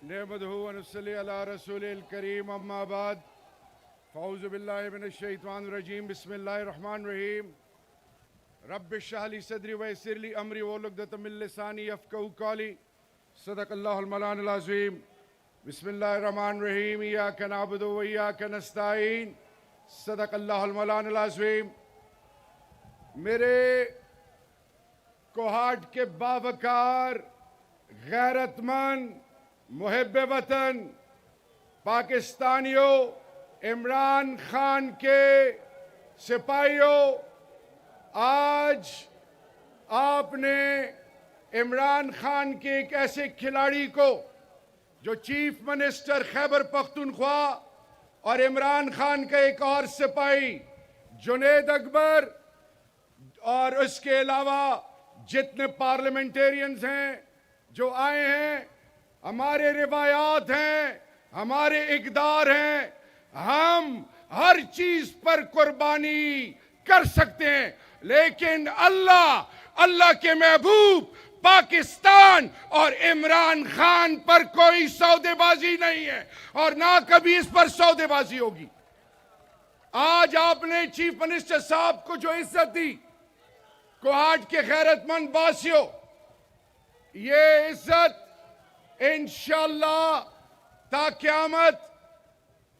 نحمدہ و نصلی علی رسول الکریم اما بعد فاعوذ باللہ من الشیطان الرجیم بسم اللہ الرحمن الرحیم رب اشرح لی صدری ویسر لی امری واحلل عقدۃ من لسانی یفقہوا قولی صدق اللہ المولانا العظیم بسم اللہ الرحمن الرحیم ایاک نعبد و ایاک نستعین صدق اللہ المولانا العظیم میرے کوہاٹ کے باوقار غیرت مند محب وطن پاکستانیوں عمران خان کے سپاہیوں آج آپ نے عمران خان کے ایک ایسے کھلاڑی کو جو چیف منسٹر خیبر پختونخوا اور عمران خان کا ایک اور سپاہی جنید اکبر اور اس کے علاوہ جتنے پارلیمنٹیرینز ہیں جو آئے ہیں ہمارے روایات ہیں ہمارے اقدار ہیں ہم ہر چیز پر قربانی کر سکتے ہیں لیکن اللہ کے محبوب پاکستان اور عمران خان پر کوئی سودے بازی نہیں ہے اور نہ کبھی اس پر سودے بازی ہوگی۔ آج آپ نے چیف منسٹر صاحب کو جو عزت دی کوہاٹ کے غیرت مند باسیوں یہ عزت انشاءاللہ تا قیامت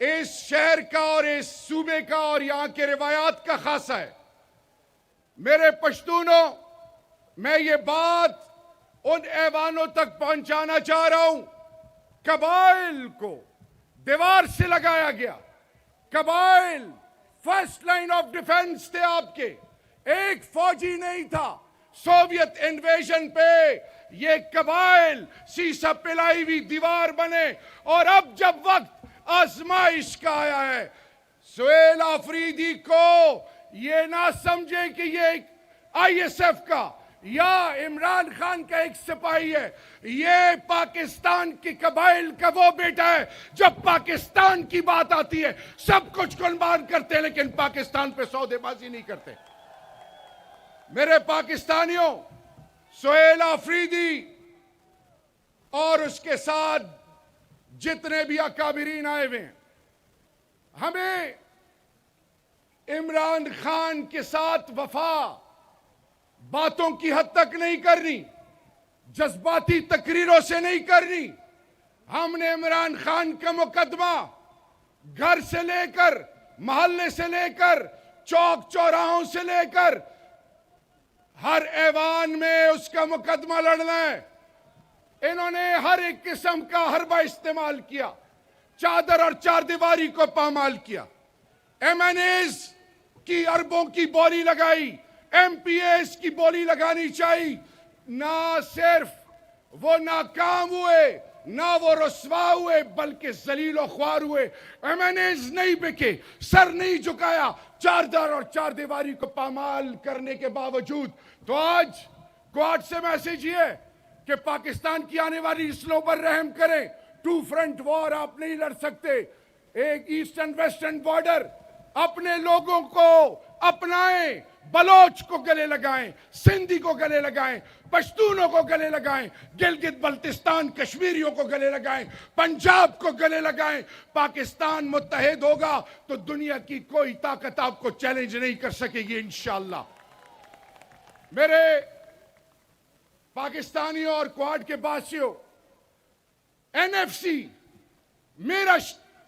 اس شہر کا اور اس صوبے کا اور یہاں کے روایات کا خاصہ ہے۔ میرے پشتونوں میں یہ بات ان ایوانوں تک پہنچانا چاہ رہا ہوں، قبائل کو دیوار سے لگایا گیا، قبائل فرسٹ لائن آف ڈیفنس تھے آپ کے، ایک فوجی نہیں تھا۔ سوویت انویژن پہ یہ قبائل سیسا پلائی ہوئی دیوار بنے اور اب جب وقت آزمائش کا آیا ہے سہیل آفریدی کو یہ نہ سمجھیں کہ یہ ایک آئی ایس ایف کا یا عمران خان کا ایک سپاہی ہے، یہ پاکستان کی قبائل کا وہ بیٹا ہے۔ جب پاکستان کی بات آتی ہے سب کچھ قربان کرتے ہیں لیکن پاکستان پہ سودے بازی نہیں کرتے۔ میرے پاکستانیوں سہیل آفریدی اور اس کے ساتھ جتنے بھی اکابرین آئے ہوئے ہیں ہمیں عمران خان کے ساتھ وفا باتوں کی حد تک نہیں کرنی، جذباتی تقریروں سے نہیں کرنی۔ ہم نے عمران خان کا مقدمہ گھر سے لے کر محلے سے لے کر چوک چوراہوں سے لے کر ہر ایوان میں اس کا مقدمہ لڑنا ہے۔ انہوں نے ہر ایک قسم کا حربہ استعمال کیا، چادر اور چار دیواری کو پامال کیا، ایم این ایز کی اربوں کی بولی لگائی، ایم پی ایز کی بولی لگانی چاہیے۔ نہ صرف وہ ناکام ہوئے نہ وہ رسوا ہوئے بلکہ ذلیل و خوار ہوئے۔ ایم این ایز نہیں بکے، سر نہیں جھکایا، چادر اور چار دیواری کو پامال کرنے کے باوجود۔ تو آج کوہاٹ سے میسیج یہ ہے کہ پاکستان کی آنے والی نسلوں پر رحم کریں۔ ٹو فرنٹ وار آپ نہیں لڑ سکتے، ایک ایسٹرن ویسٹرن بارڈر اپنے لوگوں کو اپنائیں، بلوچ کو گلے لگائیں، سندھی کو گلے لگائیں، پشتونوں کو گلے لگائیں، گلگت بلتستان کشمیریوں کو گلے لگائیں، پنجاب کو گلے لگائیں۔ پاکستان متحد ہوگا تو دنیا کی کوئی طاقت آپ کو چیلنج نہیں کر سکے گی انشاءاللہ۔ میرے پاکستانیوں اور کوہاٹ کے باسیوں، این ایف سی میرا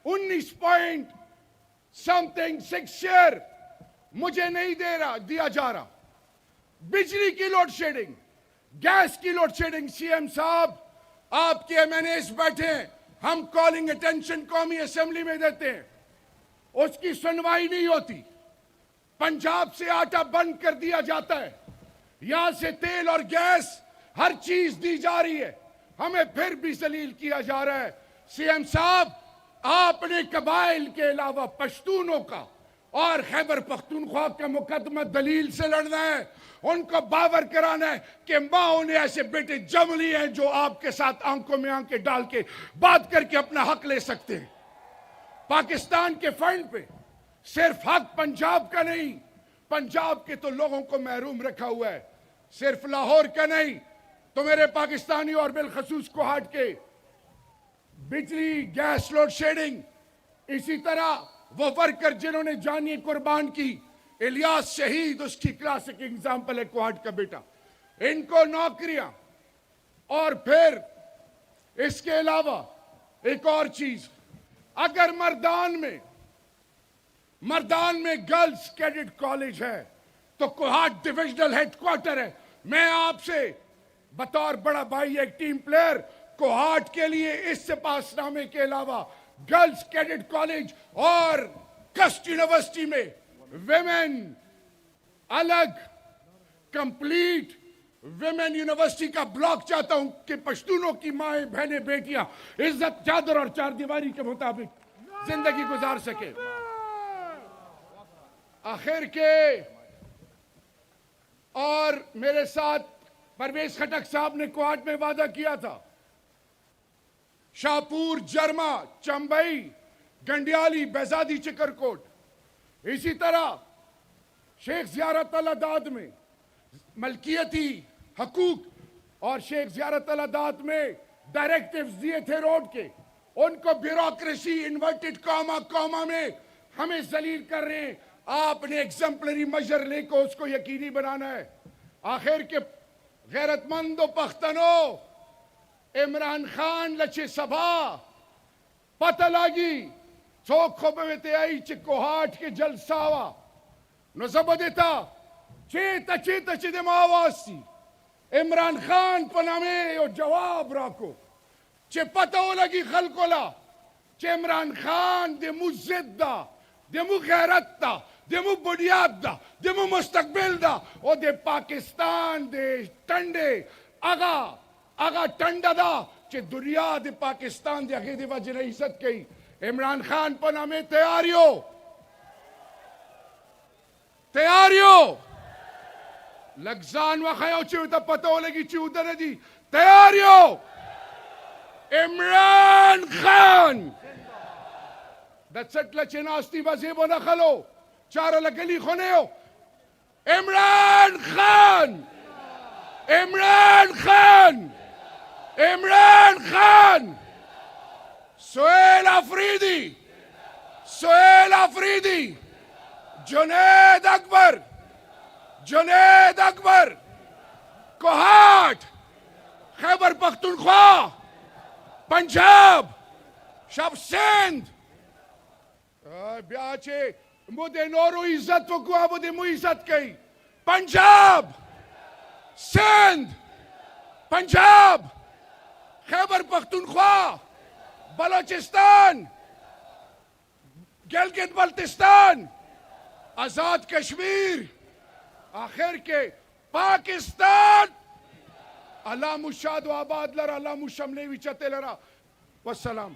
19.6 شیئر مجھے نہیں دیا جا رہا۔ بجلی کی لوڈ شیڈنگ، گیس کی لوڈ شیڈنگ، سی ایم صاحب آپ کے ایم این ایز بیٹھے ہیں، ہم کالنگ اٹینشن قومی اسمبلی میں دیتے ہیں، اس کی سنوائی نہیں ہوتی۔ پنجاب سے آٹا بند کر دیا جاتا ہے، یہاں سے تیل اور گیس ہر چیز دی جا رہی ہے، ہمیں پھر بھی ذلیل کیا جا رہا ہے۔ سی ایم صاحب آپ نے قبائل کے علاوہ پشتونوں کا اور خیبر پختونخوا کا مقدمہ دلیل سے لڑنا ہے، ان کو باور کرانا ہے کہ ماں نے ایسے بیٹے جم لیے ہیں جو آپ کے ساتھ آنکھوں میں آنکھیں ڈال کے بات کر کے اپنا حق لے سکتے ہیں۔ پاکستان کے فنڈ پہ صرف حق پنجاب کا نہیں، پنجاب کے تو لوگوں کو محروم رکھا ہوا ہے، صرف لاہور کا نہیں۔ تو میرے پاکستانی اور بالخصوص کوہاٹ کے بجلی گیس لوڈ شیڈنگ. اسی طرح وہ ورکر جنہوں نے جانیں قربان کی, الیاس شہید اس کی کلاسک اگزامپل ہے, کوہاٹ کا بیٹا, ان کو نوکریاں. اور پھر اس کے علاوہ ایک اور چیز, اگر مردان میں گرلز کیڈٹ کالج ہے تو کوہاٹ ڈویژنل ہیڈ کوارٹر ہے. میں آپ سے بطور بڑا بھائی ایک ٹیم پلیئر کوہاٹ کے لیے اس سپاس نامے کے علاوہ گرلز کیڈٹ کالج اور کسٹ یونیورسٹی میں ویمن الگ کمپلیٹ ویمن یونیورسٹی کا بلاک چاہتا ہوں کہ پشتونوں کی مائیں بہنیں بیٹیاں عزت چادر اور چار دیواری کے مطابق زندگی گزار سکے. آخر کے اور میرے ساتھ پرویز خٹک صاحب نے کوہاٹ میں وعدہ کیا تھا, شاہپور, جرما, چمبئی, گنڈیالی, بیزادی, چکرکوٹ, اسی طرح شیخ زیارت العداد میں ملکیتی حقوق اور شیخ زیارت العداد میں ڈائریکٹیوز دیے تھے روڈ کے, ان کو بیوروکریسی انورٹڈ کاما میں ہمیں ذلیل کر رہے ہیں. آپ نے ایگزمپلری میجر لے کو اس کو یقینی بنانا ہے. آخر کے غیرت مند و پختنو, عمران خان لچے سبھا پتہ لاگی چوک خوبویتے آئی چے کوہاٹ کے جلساوا نو زبدتا چیتا دے آواز سی عمران خان پنامے او جواب راکو چے پتہ ہو لگی خلقولا چے عمران خان دے مو زد دا, دے مو غیرت دا, دے مو بنیاد دا, دے مو مستقبل دا, او دے پاکستان دے ٹنڈے آگا ٹنڈا دا چے دنیا دے پاکستان دے اگے دے وجہ نے عزت کئی. عمران خان پنامے تیاریو لگزان وخیو چیو تا پتہ ہو لگی چیو دا ندی تیاریو. عمران خان دچٹ لچے ناستی بزیبو نخلو چارا لگلی خونیو. عمران خان عمران خان عمران خان سہیل آفریدی جنید اکبر کوہاٹ خیبر پختونخوا پنجاب شب سندھ بیاچے مودے نورو عزت وکوا مودے مو عزت کئی. پنجاب سندھ پنجاب خیبر پختونخوا بلوچستان گلگت بلتستان آزاد کشمیر آخر کے پاکستان اللہ مشاد و آباد لرا اللہ مشملے وچتے لرا. والسلام.